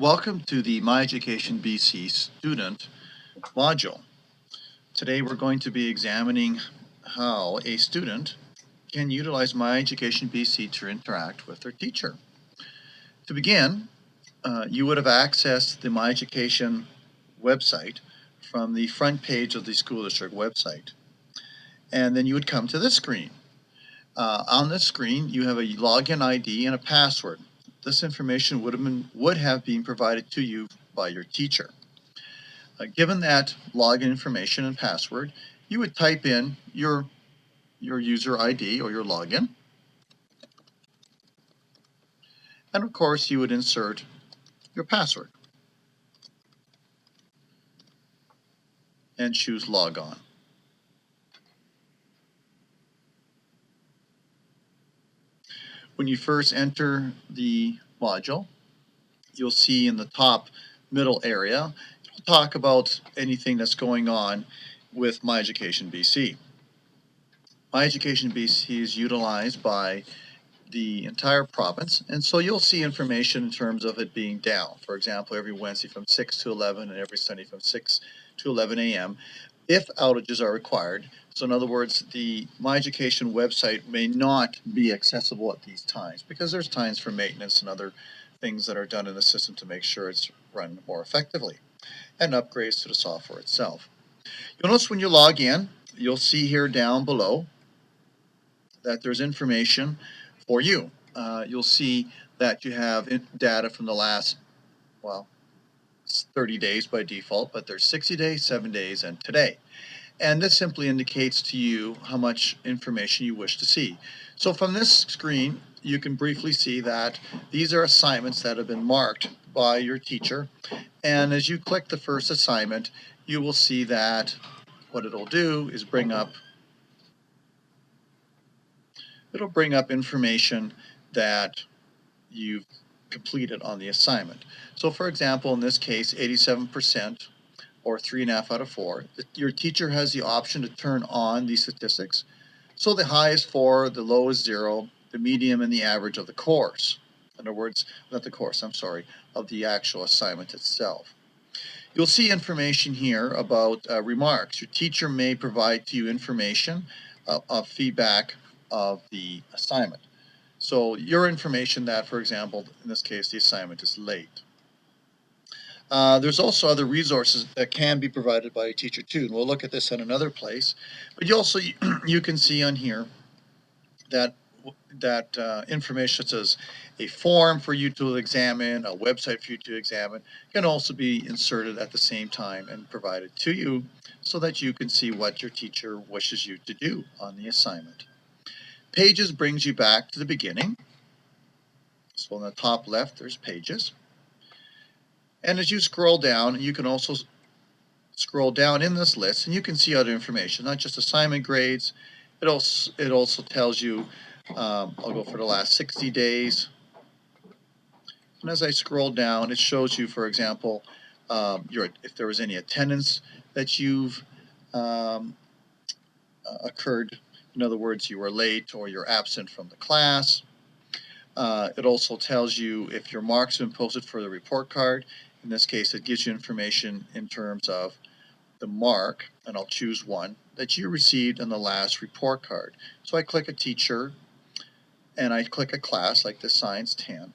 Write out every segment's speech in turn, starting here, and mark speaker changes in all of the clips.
Speaker 1: Welcome to the MyEducation BC student module. Today we're going to be examining how a student can utilize MyEducation BC to interact with their teacher. To begin, you would have accessed the MyEducation website from the front page of the school district website. And then you would come to this screen. On this screen, you have a login ID and a password. This information would have been provided to you by your teacher. Given that login information and password, you would type in your user ID or your login. And of course, you would insert your password and choose log on. When you first enter the module, you'll see in the top middle area, it'll talk about anything that's going on with MyEducation BC. MyEducation BC is utilized by the entire province, and so you'll see information in terms of it being down. For example, every Wednesday from 6 to 11 and every Sunday from 6 to 11 a.m. if outages are required. So in other words, the MyEducation website may not be accessible at these times because there's times for maintenance and other things that are done in the system to make sure it's run more effectively, and upgrades to the software itself. You'll notice when you log in, you'll see here down below that there's information for you. You'll see that you have data from the last, 30 days by default, but there's 60 days, 7 days, and today. And this simply indicates to you how much information you wish to see. So from this screen, you can briefly see that these are assignments that have been marked by your teacher. And as you click the first assignment, you will see that what it'll do is it'll bring up information that you've completed on the assignment. So for example, in this case, 87% or 3.5 out of 4. Your teacher has the option to turn on these statistics. So the high is 4, the low is 0, the medium and the average of the course. In other words, not the course, I'm sorry, of the actual assignment itself. You'll see information here about remarks. Your teacher may provide to you information of feedback of the assignment. So your information that, for example, in this case, the assignment is late. There's also other resources that can be provided by a teacher too, and we'll look at this in another place. But you can see on here that information such as a form for you to examine, a website for you to examine, can also be inserted at the same time and provided to you so that you can see what your teacher wishes you to do on the assignment. Pages brings you back to the beginning. So on the top left, there's Pages. And as you scroll down, you can also scroll down in this list and you can see other information, not just assignment grades. It also tells you, I'll go for the last 60 days. And as I scroll down, it shows you, for example, if there was any attendance that you've occurred. In other words, you were late or you're absent from the class. It also tells you if your marks have been posted for the report card. In this case, it gives you information in terms of the mark, and I'll choose one, that you received on the last report card. So I click a teacher, and I click a class, like this Science 10.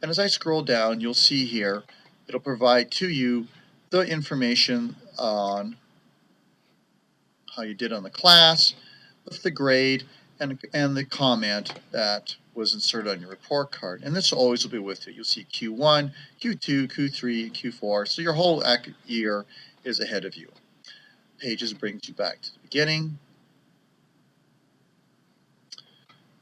Speaker 1: And as I scroll down, you'll see here, it'll provide to you the information on how you did on the class, with the grade, and the comment that was inserted on your report card. And this always will be with you. You'll see Q1, Q2, Q3, Q4. So your whole year is ahead of you. Pages brings you back to the beginning.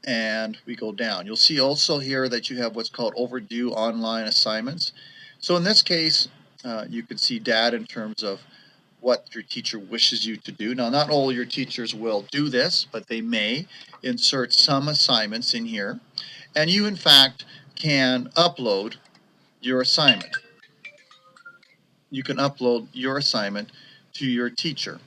Speaker 1: And we go down. You'll see also here that you have what's called overdue online assignments. So in this case, you can see data in terms of what your teacher wishes you to do. Now, not all your teachers will do this, but they may insert some assignments in here. And you, in fact, can upload your assignment. You can upload your assignment to your teacher.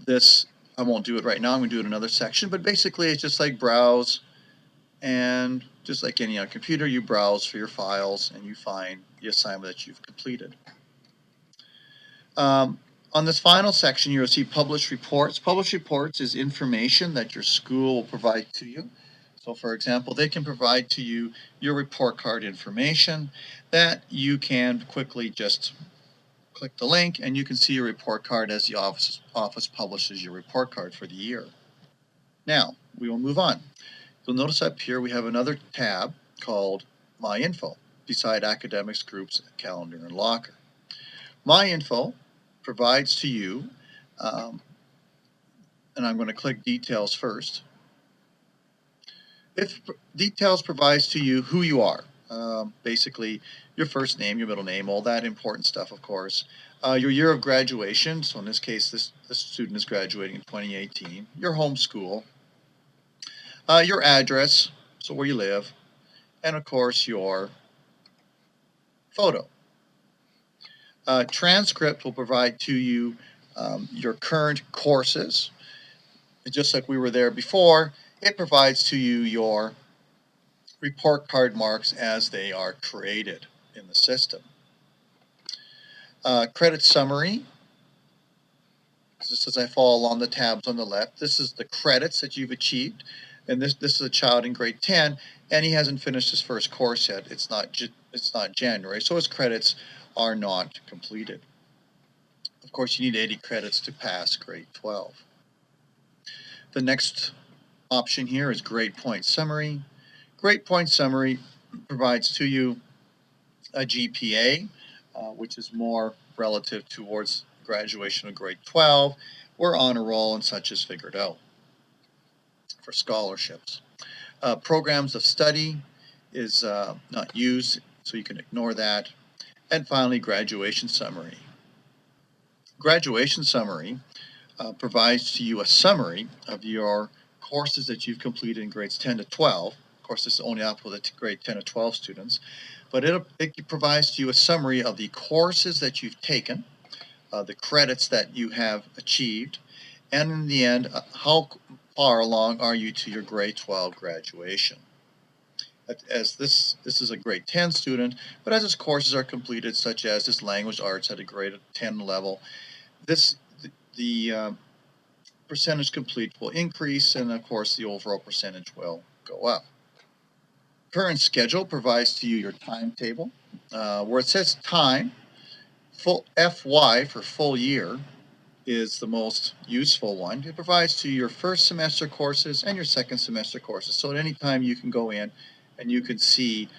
Speaker 1: This, I won't do it right now. I'm going to do it in another section. But basically, it's just like browse and Just like any on computer, you browse for your files and you find the assignment that you've completed. On this final section, you'll see published reports. Published reports is information that your school will provide to you. So for example, they can provide to you your report card information that you can quickly just click the link and you can see your report card as the office publishes your report card for the year. Now, we will move on. You'll notice up here we have another tab called My Info beside academics, groups, calendar, and locker. My Info provides to you, and I'm going to click Details first. Details provides to you who you are, basically your first name, your middle name, all that important stuff, of course. Your year of graduation, so in this case, this student is graduating in 2018. Your home school, your address, so where you live, and of course your photo. Transcript will provide to you your current courses. And just like we were there before, it provides to you your report card marks as they are created in the system. Credit summary. Just as I follow along the tabs on the left, this is the credits that you've achieved. And this is a child in grade 10, and he hasn't finished his first course yet. It's not January, so his credits are not completed. Of course, you need 80 credits to pass grade 12. The next option here is grade point summary. Grade point summary provides to you a GPA, which is more relative towards graduation of grade 12, where honor roll and such is figured out for scholarships. Programs of study is not used, so you can ignore that. And finally, graduation summary. Graduation summary provides to you a summary of your courses that you've completed in grades 10 to 12. Of course, this is only applicable to grade 10 to 12 students, but it provides to you a summary of the courses that you've taken, the credits that you have achieved, and in the end, how far along are you to your grade 12 graduation. As this is a grade 10 student, but as his courses are completed, such as his language arts at a grade 10 level, the percentage complete will increase, and of course the overall percentage will go up. Current schedule provides to you your timetable. Where it says time, full FY for full year is the most useful one. It provides to you your first semester courses and your second semester courses. So at any time you can go in and you can see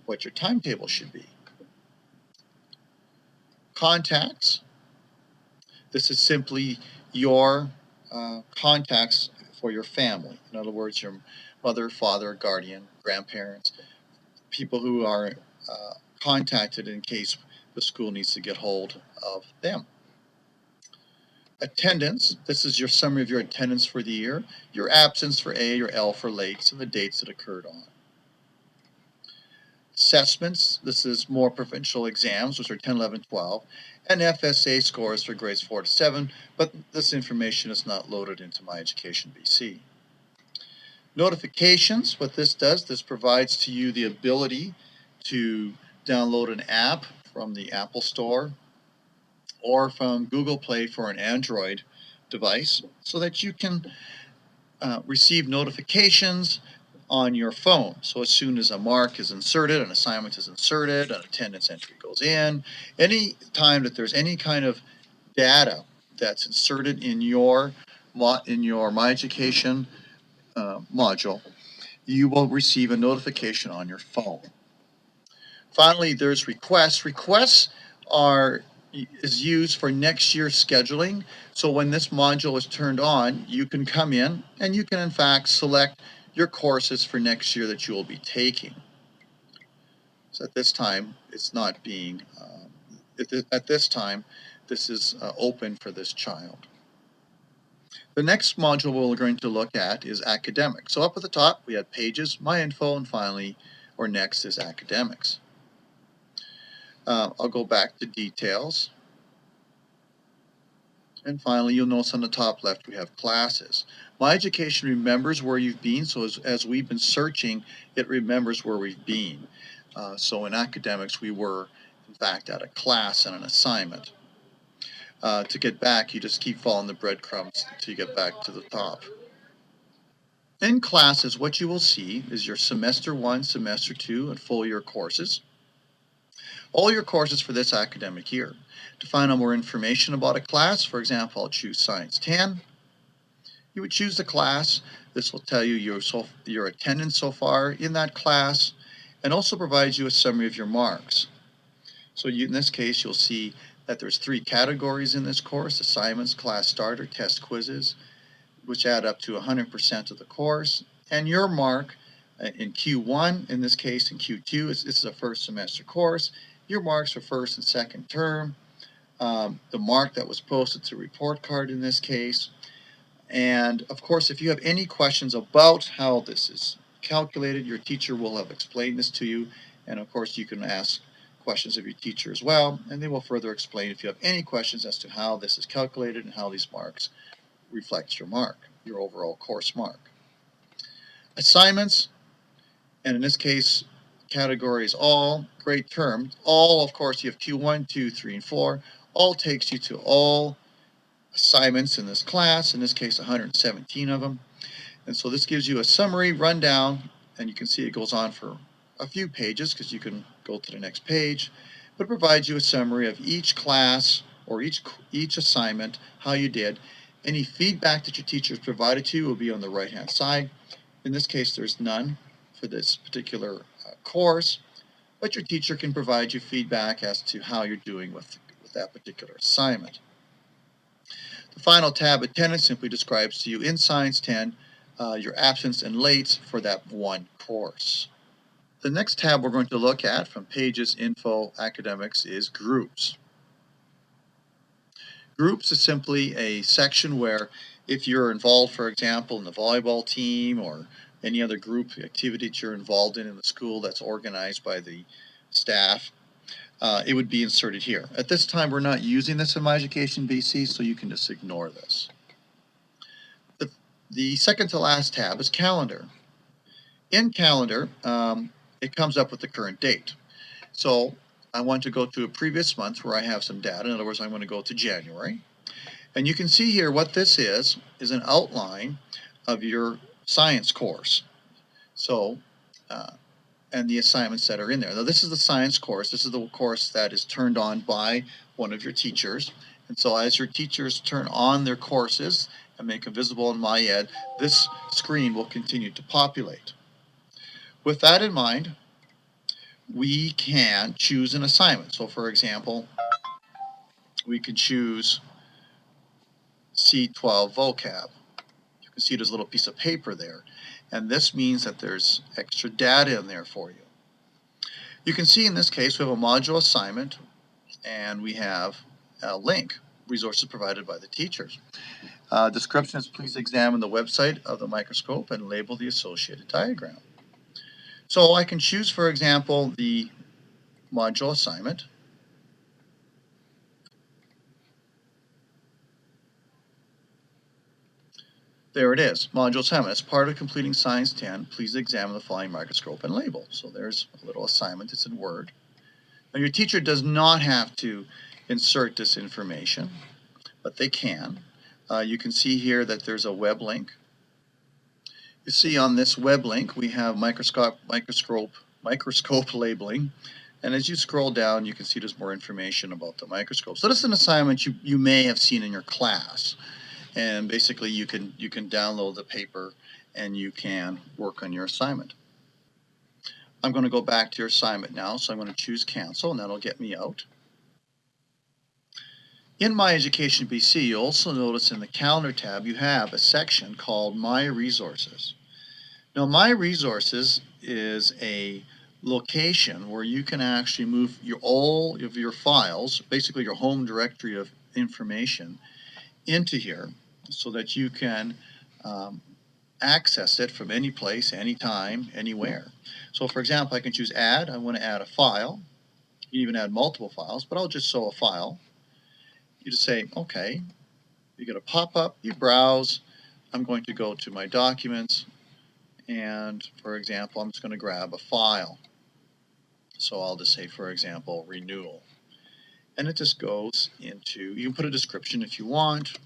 Speaker 1: what your timetable should be. Contacts. This is simply your contacts for your family. In other words, your mother, father, guardian, grandparents, people who are contacted in case the school needs to get hold of them. Attendance, this is your summary of your attendance for the year, your absence for A, your L for late, and the dates that occurred on. Assessments, this is more provincial exams, which are 10, 11, 12, and FSA scores for grades 4 to 7, but this information is not loaded into MyEducation BC. Notifications, what this does, this provides to you the ability to download an app from the Apple Store or from Google Play for an Android device so that you can receive notifications on your phone. So as soon as a mark is inserted, an assignment is inserted, an attendance entry goes in, any time that there's any kind of data that's inserted in your MyEducation module, you will receive a notification on your phone. Finally, there's requests. Requests is used for next year's scheduling. So when this module is turned on, you can come in and you can in fact select your courses for next year that you will be taking. So at this time, it's not being, at this time, this is open for this child. The next module we're going to look at is academics. So up at the top, we have pages, my info, and finally, or next is academics. I'll go back to details. And finally, you'll notice on the top left we have classes. MyEducation remembers where you've been, so as we've been searching, it remembers where we've been. So in academics, we were, in fact, at a class and an assignment. To get back, you just keep following the breadcrumbs until you get back to the top. In classes, what you will see is your semester 1, semester 2, and full year courses. All your courses for this academic year. To find out more information about a class, for example, I'll choose Science 10. You would choose the class. This will tell you your attendance so far in that class and also provides you a summary of your marks. So in this case, you'll see that there's 3 categories in this course: assignments, class starter, test quizzes, which add up to 100% of the course. And your mark in Q1, in this case in Q2, this is a first semester course. Your marks for first and second term, the mark that was posted to report card in this case. And of course, if you have any questions about how this is calculated, your teacher will have explained this to you. And of course, you can ask questions of your teacher as well, and they will further explain if you have any questions as to how this is calculated and how these marks reflect your mark, your overall course mark. Assignments, and in this case, categories all, great term. All, of course, you have Q1, 2, 3, and 4. All takes you to all assignments in this class, in this case 117 of them. And so this gives you a summary rundown, and you can see it goes on for a few pages because you can go to the next page, but it provides you a summary of each class or each assignment, how you did. Any feedback that your teacher has provided to you will be on the right hand side. In this case, there's none for this particular course, but your teacher can provide you feedback as to how you're doing with that particular assignment. The final tab, attendance, simply describes to you in Science 10 your absence and late for that one course. The next tab we're going to look at from Pages, Info, Academics is Groups. Groups is simply a section where if you're involved, for example, in the volleyball team or any other group activity that you're involved in the school that's organized by the staff, it would be inserted here. At this time, we're not using this in MyEducation BC, so you can just ignore this. The second to last tab is Calendar. In Calendar, it comes up with the current date. So I want to go to a previous month where I have some data. In other words, I'm going to go to January. And you can see here what this is an outline of your science course. So, and the assignments that are in there. Now, this is the science course. This is the course that is turned on by one of your teachers. And so as your teachers turn on their courses and make them visible in MyEd, this screen will continue to populate. With that in mind, we can choose an assignment. So for example, we could choose C12 vocab. You can see there's a little piece of paper there. And this means that there's extra data in there for you. You can see in this case we have a module assignment and we have a link, resources provided by the teachers. Description is please examine the website of the microscope and label the associated diagram. So I can choose, for example, the module assignment. There it is, module assignment. As part of completing Science 10, please examine the following microscope and label. So there's a little assignment, it's in Word. Now your teacher does not have to insert this information, but they can. You can see here that there's a web link. You see on this web link we have microscope labeling, and as you scroll down you can see there's more information about the microscope. So this is an assignment you may have seen in your class, and basically you can download the paper and you can work on your assignment. I'm going to go back to your assignment now, so I'm going to choose cancel and that'll get me out. In MyEducation BC, you'll also notice in the Calendar tab you have a section called My Resources. Now, My Resources is a location where you can actually move all of your files, basically your home directory of information, into here so that you can access it from any place, anytime, anywhere. So, for example, I can choose Add. I want to add a file. You can even add multiple files, but I'll just show a file. You just say, okay, you get a pop-up, you browse, I'm going to go to my documents, and for example, I'm just going to grab a file. So I'll just say, for example, renewal. And it just goes into, you can put a description if you want,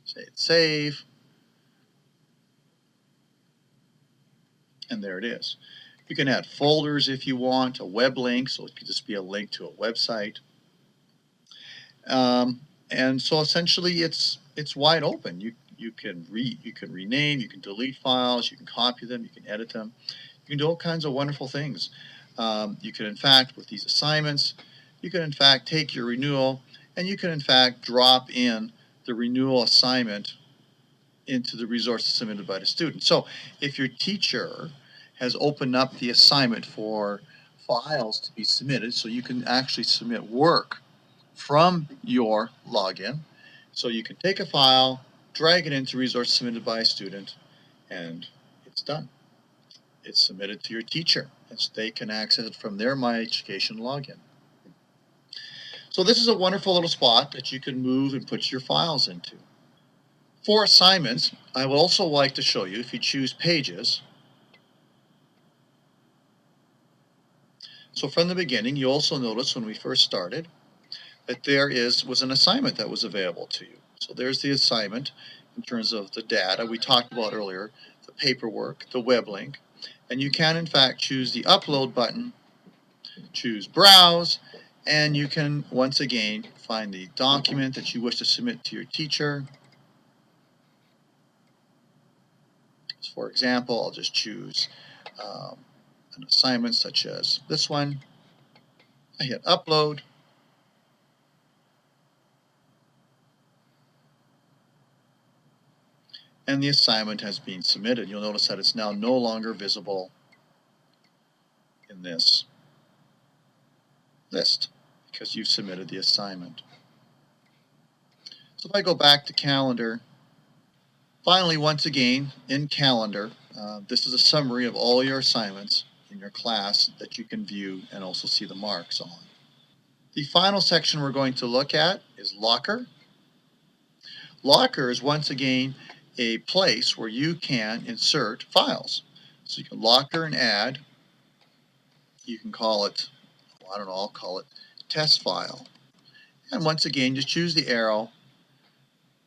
Speaker 1: say it's save, and there it is. You can add folders if you want, a web link, so it could just be a link to a website. And so essentially it's wide open. You can rename, you can delete files, you can copy them, you can edit them, you can do all kinds of wonderful things. You can in fact, with these assignments, you can in fact take your renewal and you can in fact drop in the renewal assignment into the resources submitted by the student. So if your teacher has opened up the assignment for files to be submitted, so you can actually submit work from your login. So you can take a file, drag it into resources submitted by a student, and it's done. It's submitted to your teacher, and so they can access it from their MyEducation login. So this is a wonderful little spot that you can move and put your files into. For assignments, I would also like to show you, if you choose Pages, so from the beginning, you also notice when we first started that there was an assignment that was available to you. So there's the assignment in terms of the data we talked about earlier, the paperwork, the web link, and you can in fact choose the upload button, choose browse, and you can once again find the document that you wish to submit to your teacher. So for example, I'll just choose an assignment such as this one. I hit upload. And the assignment has been submitted. You'll notice that it's now no longer visible in this list because you've submitted the assignment. So if I go back to calendar, finally, once again, in calendar, this is a summary of all your assignments in your class that you can view and also see the marks on. The final section we're going to look at is Locker. Locker is once again a place where you can insert files. So you can locker and add. You can call it, I don't know, I'll call it test file. And once again, just choose the arrow,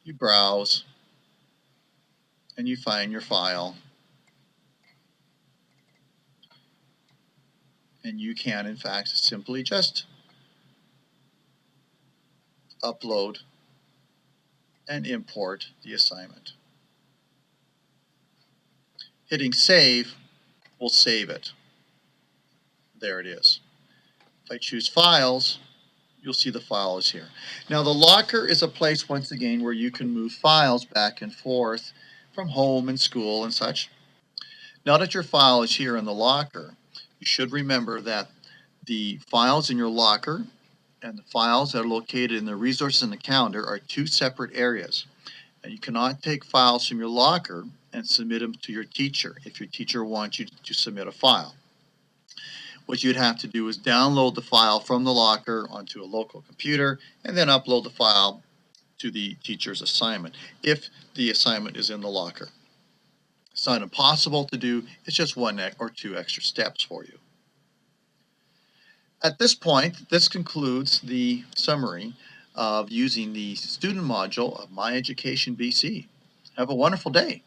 Speaker 1: you browse, and you find your file. And you can, in fact, simply just upload and import the assignment. Hitting save will save it. There it is. If I choose files, you'll see the file is here. Now the locker is a place, once again, where you can move files back and forth from home and school and such. Now that your file is here in the locker, you should remember that the files in your locker and the files that are located in the resources in the calendar are two separate areas. And you cannot take files from your locker and submit them to your teacher if your teacher wants you to submit a file. What you'd have to do is download the file from the locker onto a local computer and then upload the file to the teacher's assignment if the assignment is in the locker. It's not impossible to do, it's just one or two extra steps for you. At this point, this concludes the summary of using the student module of MyEducation BC. Have a wonderful day.